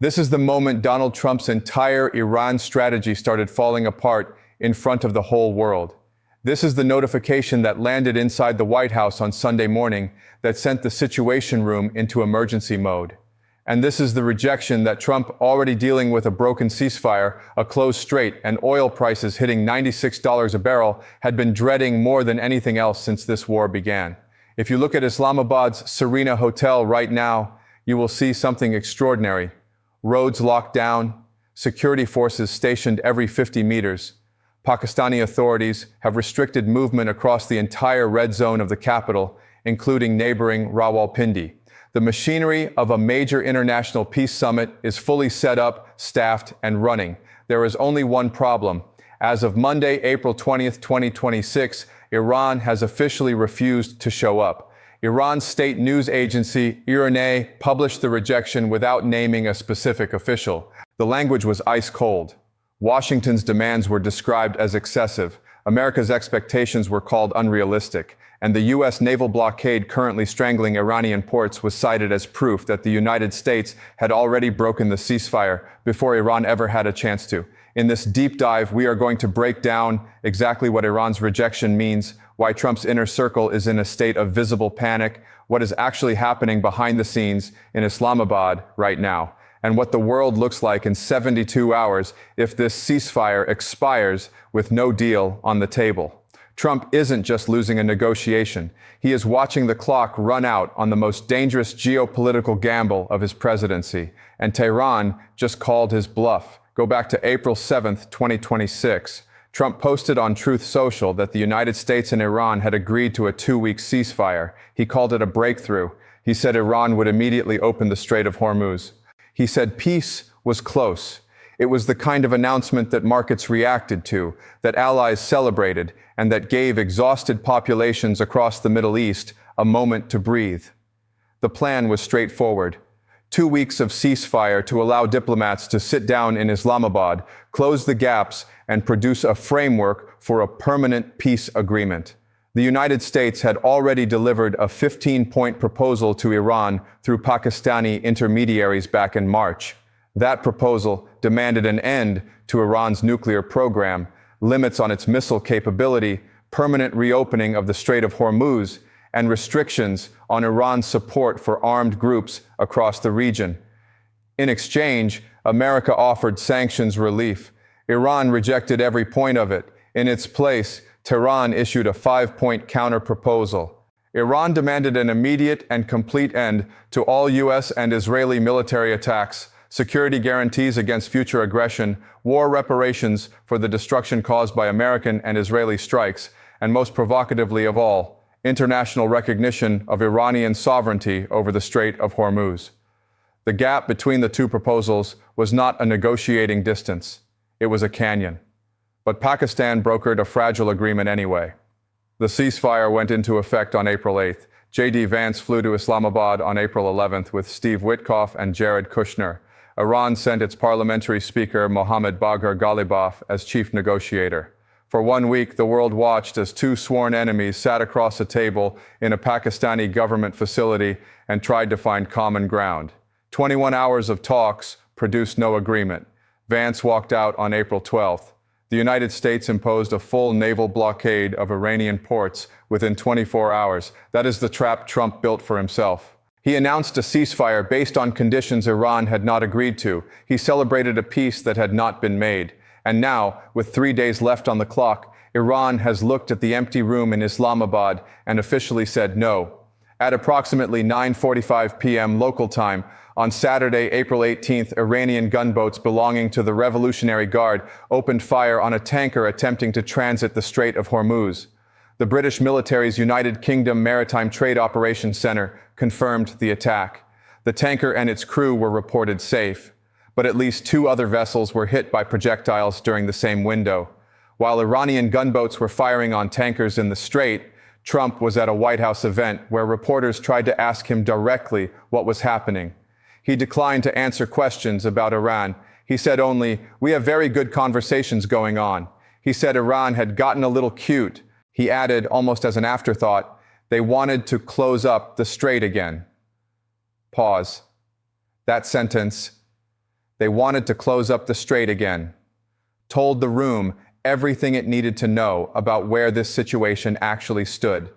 This is the moment Donald Trump's entire Iran strategy started falling apart in front of the whole world. This is the notification that landed inside the White House on Sunday morning that sent the Situation Room into emergency mode. And this is the rejection that Trump, already dealing with a broken ceasefire, a closed strait, and oil prices hitting $96 a barrel, had been dreading more than anything else since this war began. If you look at Islamabad's Serena Hotel right now, you will see something extraordinary. Roads locked down, security forces stationed every 50 meters. Pakistani authorities have restricted movement across the entire red zone of the capital, including neighboring Rawalpindi. The machinery of a major international peace summit is fully set up, staffed, and running. There is only one problem. As of Monday, April 20th, 2026, Iran has officially refused to show up. Iran's state news agency, IRNA, published the rejection without naming a specific official. The language was ice cold. Washington's demands were described as excessive, America's expectations were called unrealistic, and the U.S. naval blockade currently strangling Iranian ports was cited as proof that the United States had already broken the ceasefire before Iran ever had a chance to. In this deep dive, we are going to break down exactly what Iran's rejection means, why Trump's inner circle is in a state of visible panic, what is actually happening behind the scenes in Islamabad right now, and what the world looks like in 72 hours if this ceasefire expires with no deal on the table. Trump isn't just losing a negotiation. He is watching the clock run out on the most dangerous geopolitical gamble of his presidency, and Tehran just called his bluff. Go back to April 7th, 2026. Trump posted on Truth Social that the United States and Iran had agreed to a 2-week ceasefire. He called it a breakthrough. He said Iran would immediately open the Strait of Hormuz. He said peace was close. It was the kind of announcement that markets reacted to, that allies celebrated, and that gave exhausted populations across the Middle East a moment to breathe. The plan was straightforward. 2 weeks of ceasefire to allow diplomats to sit down in Islamabad, close the gaps, and produce a framework for a permanent peace agreement. The United States had already delivered a 15-point proposal to Iran through Pakistani intermediaries back in March. That proposal demanded an end to Iran's nuclear program, limits on its missile capability, permanent reopening of the Strait of Hormuz, and restrictions on Iran's support for armed groups across the region. In exchange, America offered sanctions relief. Iran rejected every point of it. In its place, Tehran issued a 5-point counter-proposal. Iran demanded an immediate and complete end to all U.S. and Israeli military attacks, security guarantees against future aggression, war reparations for the destruction caused by American and Israeli strikes, and most provocatively of all, international recognition of Iranian sovereignty over the Strait of Hormuz. The gap between the two proposals was not a negotiating distance. It was a canyon. But Pakistan brokered a fragile agreement anyway. The ceasefire went into effect on April 8th. J.D. Vance flew to Islamabad on April 11th with Steve Witkoff and Jared Kushner. Iran sent its parliamentary speaker, Mohammad Bagher Ghalibaf, as chief negotiator. For 1 week, the world watched as two sworn enemies sat across a table in a Pakistani government facility and tried to find common ground. 21 hours of talks produced no agreement. Vance walked out on April 12th. The United States imposed a full naval blockade of Iranian ports within 24 hours. That is the trap Trump built for himself. He announced a ceasefire based on conditions Iran had not agreed to. He celebrated a peace that had not been made. And now, with 3 days left on the clock, Iran has looked at the empty room in Islamabad and officially said no. At approximately 9:45 p.m. local time, on Saturday, April 18th, Iranian gunboats belonging to the Revolutionary Guard opened fire on a tanker attempting to transit the Strait of Hormuz. The British military's United Kingdom Maritime Trade Operations Center confirmed the attack. The tanker and its crew were reported safe, but at least 2 other vessels were hit by projectiles during the same window. While Iranian gunboats were firing on tankers in the strait, Trump was at a White House event where reporters tried to ask him directly what was happening. He declined to answer questions about Iran. He said only, "We have very good conversations going on." He said Iran had gotten a little cute. He added, almost as an afterthought, they wanted to close up the strait again. Pause. That sentence They wanted to close up the strait again. Told the room everything it needed to know about where this situation actually stood.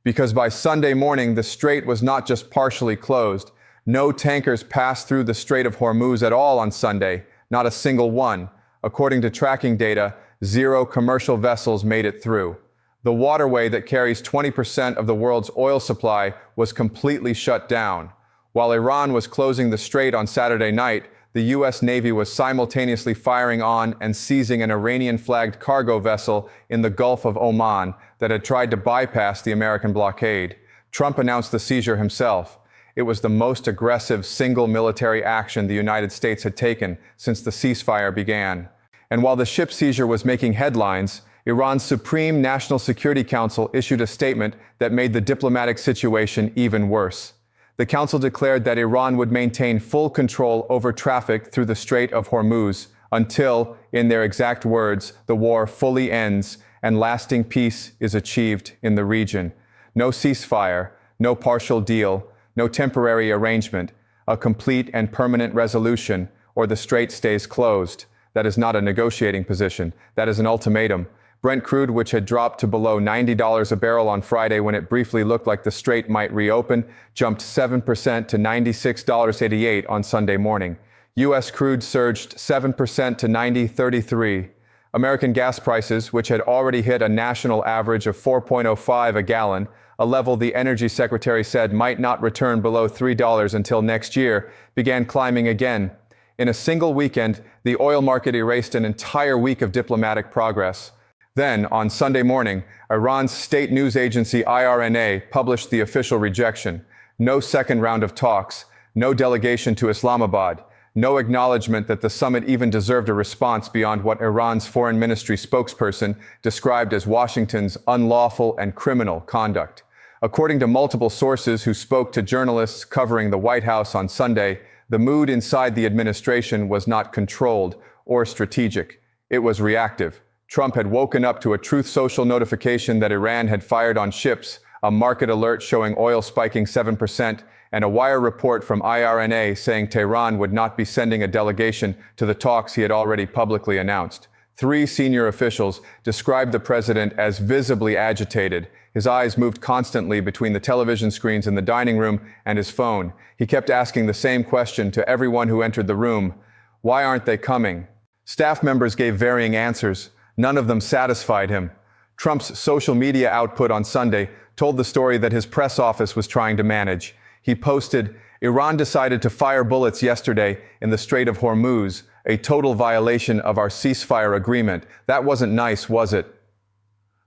Because by Sunday morning, the strait was not just partially closed. No tankers passed through the Strait of Hormuz at all on Sunday, not a single one. According to tracking data, 0 commercial vessels made it through. The waterway that carries 20% of the world's oil supply was completely shut down. While Iran was closing the strait on Saturday night, the U.S. Navy was simultaneously firing on and seizing an Iranian-flagged cargo vessel in the Gulf of Oman that had tried to bypass the American blockade. Trump announced the seizure himself. It was the most aggressive single military action the United States had taken since the ceasefire began. And while the ship seizure was making headlines, Iran's Supreme National Security Council issued a statement that made the diplomatic situation even worse. The council declared that Iran would maintain full control over traffic through the Strait of Hormuz until, in their exact words, the war fully ends and lasting peace is achieved in the region. No ceasefire, no partial deal, no temporary arrangement, a complete and permanent resolution, or the strait stays closed. That is not a negotiating position. That is an ultimatum. Brent crude, which had dropped to below $90 a barrel on Friday when it briefly looked like the strait might reopen, jumped 7% to $96.88 on Sunday morning. U.S. crude surged 7% to $90.33. American gas prices, which had already hit a national average of $4.05 a gallon, a level the Energy Secretary said might not return below $3 until next year, began climbing again. In a single weekend, the oil market erased an entire week of diplomatic progress. Then, on Sunday morning, Iran's state news agency IRNA published the official rejection. No second round of talks, no delegation to Islamabad, no acknowledgement that the summit even deserved a response beyond what Iran's foreign ministry spokesperson described as Washington's unlawful and criminal conduct. According to multiple sources who spoke to journalists covering the White House on Sunday, the mood inside the administration was not controlled or strategic. It was reactive. Trump had woken up to a Truth Social notification that Iran had fired on ships, a market alert showing oil spiking 7%, and a wire report from IRNA saying Tehran would not be sending a delegation to the talks he had already publicly announced. 3 senior officials described the president as visibly agitated. His eyes moved constantly between the television screens in the dining room and his phone. He kept asking the same question to everyone who entered the room. Why aren't they coming? Staff members gave varying answers. None of them satisfied him. Trump's social media output on Sunday told the story that his press office was trying to manage. He posted, "Iran decided to fire bullets yesterday in the Strait of Hormuz, a total violation of our ceasefire agreement. That wasn't nice, was it?"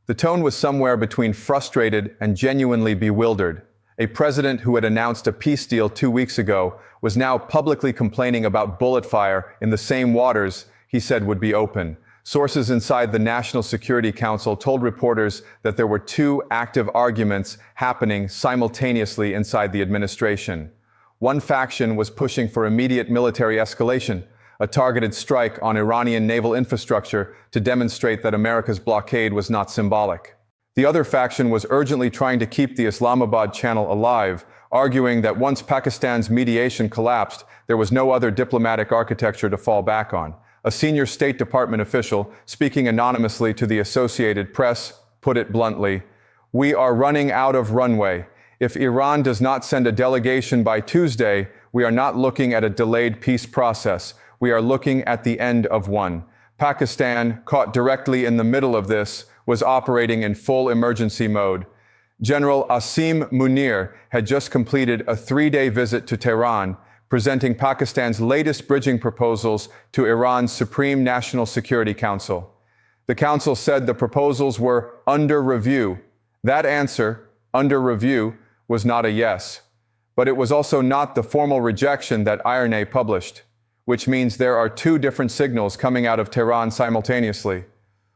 The tone was somewhere between frustrated and genuinely bewildered. A president who had announced a peace deal 2 weeks ago was now publicly complaining about bullet fire in the same waters he said would be open. Sources inside the National Security Council told reporters that there were 2 active arguments happening simultaneously inside the administration. One faction was pushing for immediate military escalation, a targeted strike on Iranian naval infrastructure to demonstrate that America's blockade was not symbolic. The other faction was urgently trying to keep the Islamabad channel alive, arguing that once Pakistan's mediation collapsed, there was no other diplomatic architecture to fall back on. A senior State Department official, speaking anonymously to the Associated Press, put it bluntly, "We are running out of runway. If Iran does not send a delegation by Tuesday, we are not looking at a delayed peace process. We are looking at the end of one." Pakistan, caught directly in the middle of this, was operating in full emergency mode. General Asim Munir had just completed a 3-day visit to Tehran, presenting Pakistan's latest bridging proposals to Iran's Supreme National Security Council. The council said the proposals were under review. That answer, under review, was not a yes. But it was also not the formal rejection that IRNA published, which means there are 2 different signals coming out of Tehran simultaneously.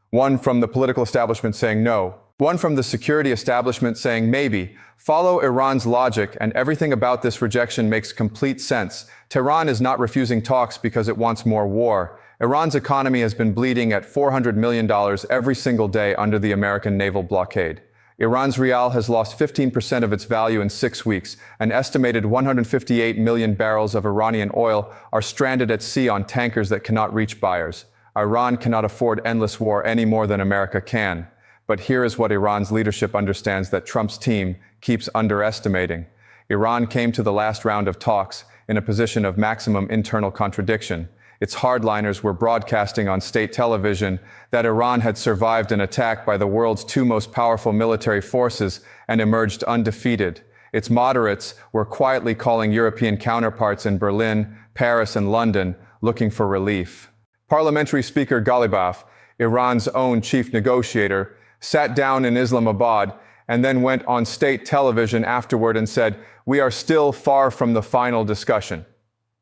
One from the political establishment saying no. One from the security establishment saying maybe. Follow Iran's logic, and everything about this rejection makes complete sense. Tehran is not refusing talks because it wants more war. Iran's economy has been bleeding at $400 million every single day under the American naval blockade. Iran's rial has lost 15% of its value in 6 weeks. An estimated 158 million barrels of Iranian oil are stranded at sea on tankers that cannot reach buyers. Iran cannot afford endless war any more than America can. But here is what Iran's leadership understands that Trump's team keeps underestimating. Iran came to the last round of talks in a position of maximum internal contradiction. Its hardliners were broadcasting on state television that Iran had survived an attack by the world's two most powerful military forces and emerged undefeated. Its moderates were quietly calling European counterparts in Berlin, Paris, and London looking for relief. Parliamentary Speaker Ghalibaf, Iran's own chief negotiator, sat down in Islamabad and then went on state television afterward and said, "We are still far from the final discussion."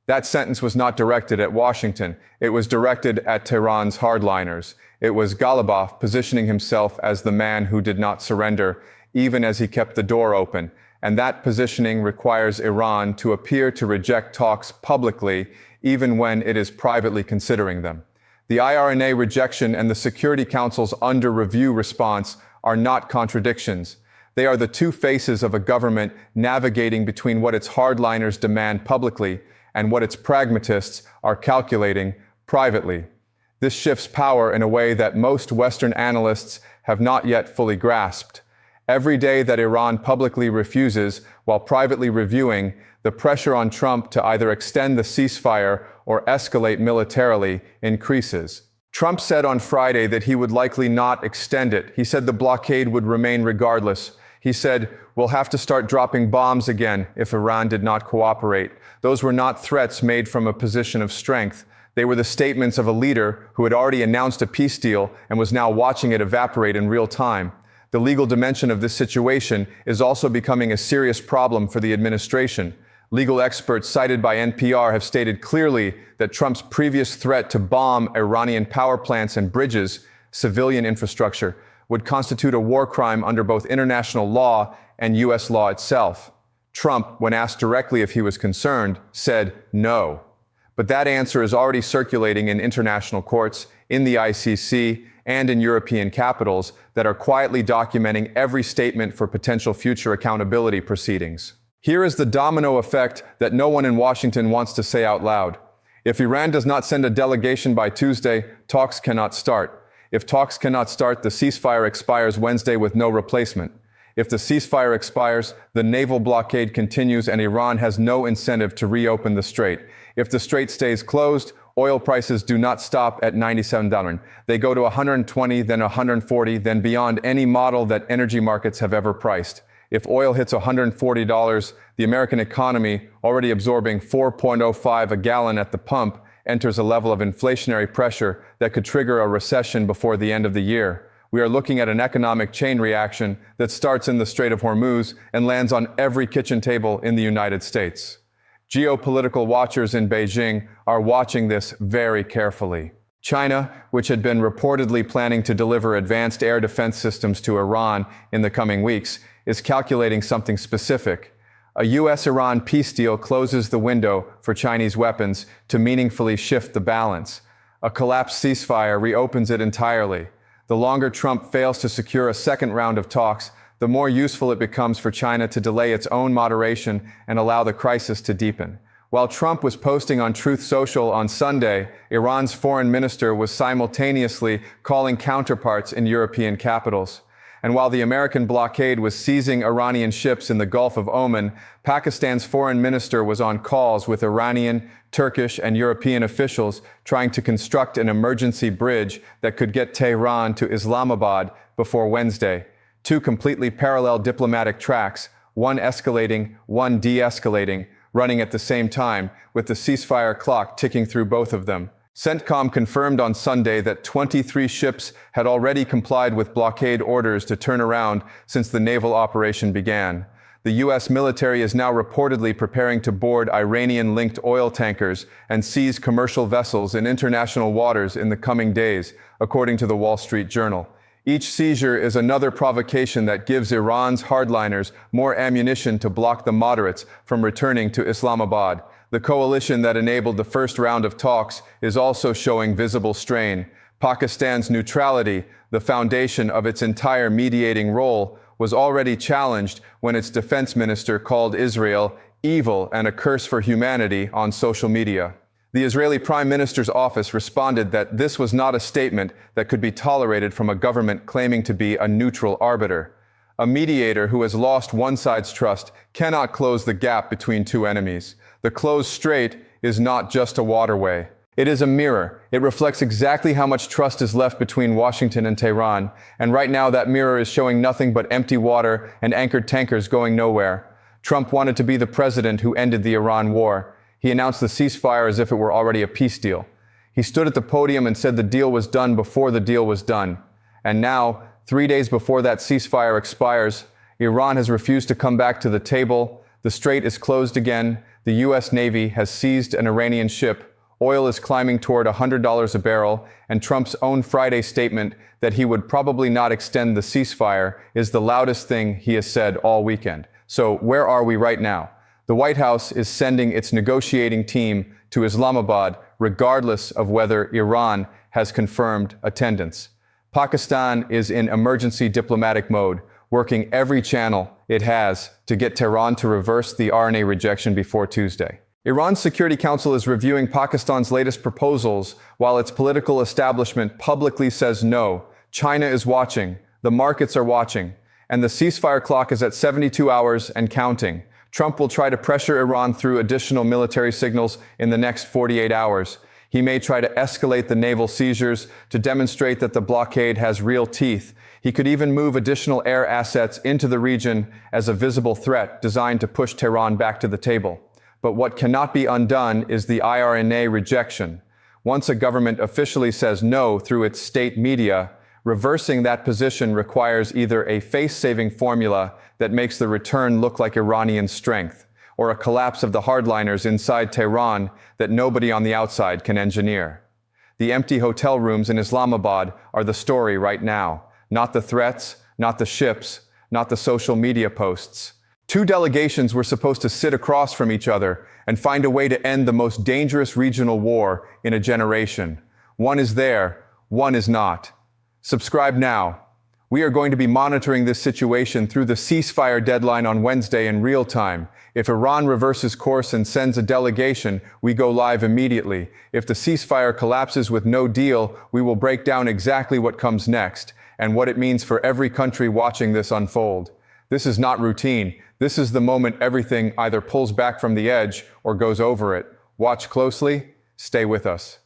That sentence was not directed at Washington. It was directed at Tehran's hardliners. It was Ghalibaf positioning himself as the man who did not surrender, even as he kept the door open. And that positioning requires Iran to appear to reject talks publicly, even when it is privately considering them. The IRNA rejection and the Security Council's under review response are not contradictions. They are the two faces of a government navigating between what its hardliners demand publicly and what its pragmatists are calculating privately. This shifts power in a way that most Western analysts have not yet fully grasped. Every day that Iran publicly refuses, while privately reviewing, the pressure on Trump to either extend the ceasefire or escalate militarily increases. Trump said on Friday that he would likely not extend it. He said the blockade would remain regardless. He said, "We'll have to start dropping bombs again if Iran did not cooperate." Those were not threats made from a position of strength. They were the statements of a leader who had already announced a peace deal and was now watching it evaporate in real time. The legal dimension of this situation is also becoming a serious problem for the administration. Legal experts cited by NPR have stated clearly that Trump's previous threat to bomb Iranian power plants and bridges, civilian infrastructure, would constitute a war crime under both international law and U.S. law itself. Trump, when asked directly if he was concerned, said no. But that answer is already circulating in international courts, in the ICC, and in European capitals that are quietly documenting every statement for potential future accountability proceedings. Here is the domino effect that no one in Washington wants to say out loud. If Iran does not send a delegation by Tuesday, talks cannot start. If talks cannot start, the ceasefire expires Wednesday with no replacement. If the ceasefire expires, the naval blockade continues and Iran has no incentive to reopen the strait. If the strait stays closed, oil prices do not stop at $97. They go to 120, then 140, then beyond any model that energy markets have ever priced. If oil hits $140, the American economy, already absorbing 4.05 a gallon at the pump, enters a level of inflationary pressure that could trigger a recession before the end of the year. We are looking at an economic chain reaction that starts in the Strait of Hormuz and lands on every kitchen table in the United States. Geopolitical watchers in Beijing are watching this very carefully. China, which had been reportedly planning to deliver advanced air defense systems to Iran in the coming weeks, is calculating something specific. A U.S.-Iran peace deal closes the window for Chinese weapons to meaningfully shift the balance. A collapsed ceasefire reopens it entirely. The longer Trump fails to secure a second round of talks, the more useful it becomes for China to delay its own moderation and allow the crisis to deepen. While Trump was posting on Truth Social on Sunday, Iran's foreign minister was simultaneously calling counterparts in European capitals. And while the American blockade was seizing Iranian ships in the Gulf of Oman, Pakistan's foreign minister was on calls with Iranian, Turkish, and European officials trying to construct an emergency bridge that could get Tehran to Islamabad before Wednesday. Two completely parallel diplomatic tracks, one escalating, one de-escalating, running at the same time, with the ceasefire clock ticking through both of them. CENTCOM confirmed on Sunday that 23 ships had already complied with blockade orders to turn around since the naval operation began. The U.S. military is now reportedly preparing to board Iranian-linked oil tankers and seize commercial vessels in international waters in the coming days, according to the Wall Street Journal. Each seizure is another provocation that gives Iran's hardliners more ammunition to block the moderates from returning to Islamabad. The coalition that enabled the first round of talks is also showing visible strain. Pakistan's neutrality, the foundation of its entire mediating role, was already challenged when its defense minister called Israel evil and a curse for humanity on social media. The Israeli Prime Minister's office responded that this was not a statement that could be tolerated from a government claiming to be a neutral arbiter. A mediator who has lost one side's trust cannot close the gap between two enemies. The closed strait is not just a waterway. It is a mirror. It reflects exactly how much trust is left between Washington and Tehran, and right now that mirror is showing nothing but empty water and anchored tankers going nowhere. Trump wanted to be the president who ended the Iran war. He announced the ceasefire as if it were already a peace deal. He stood at the podium and said the deal was done before the deal was done. And now, 3 days before that ceasefire expires, Iran has refused to come back to the table. The strait is closed again. The U.S. Navy has seized an Iranian ship. Oil is climbing toward $100 a barrel, and Trump's own Friday statement that he would probably not extend the ceasefire is the loudest thing he has said all weekend. So where are we right now? The White House is sending its negotiating team to Islamabad, regardless of whether Iran has confirmed attendance. Pakistan is in emergency diplomatic mode, working every channel it has to get Tehran to reverse the IRNA rejection before Tuesday. Iran's Security Council is reviewing Pakistan's latest proposals while its political establishment publicly says no. China is watching, the markets are watching, and the ceasefire clock is at 72 hours and counting. Trump will try to pressure Iran through additional military signals in the next 48 hours. He may try to escalate the naval seizures to demonstrate that the blockade has real teeth. He could even move additional air assets into the region as a visible threat designed to push Tehran back to the table. But what cannot be undone is the IRNA rejection. Once a government officially says no through its state media, reversing that position requires either a face-saving formula that makes the return look like Iranian strength, or a collapse of the hardliners inside Tehran that nobody on the outside can engineer. The empty hotel rooms in Islamabad are the story right now, not the threats, not the ships, not the social media posts. Two delegations were supposed to sit across from each other and find a way to end the most dangerous regional war in a generation. One is there, one is not. Subscribe now. We are going to be monitoring this situation through the ceasefire deadline on Wednesday in real time. If Iran reverses course and sends a delegation, we go live immediately. If the ceasefire collapses with no deal, we will break down exactly what comes next and what it means for every country watching this unfold. This is not routine. This is the moment everything either pulls back from the edge or goes over it. Watch closely. Stay with us.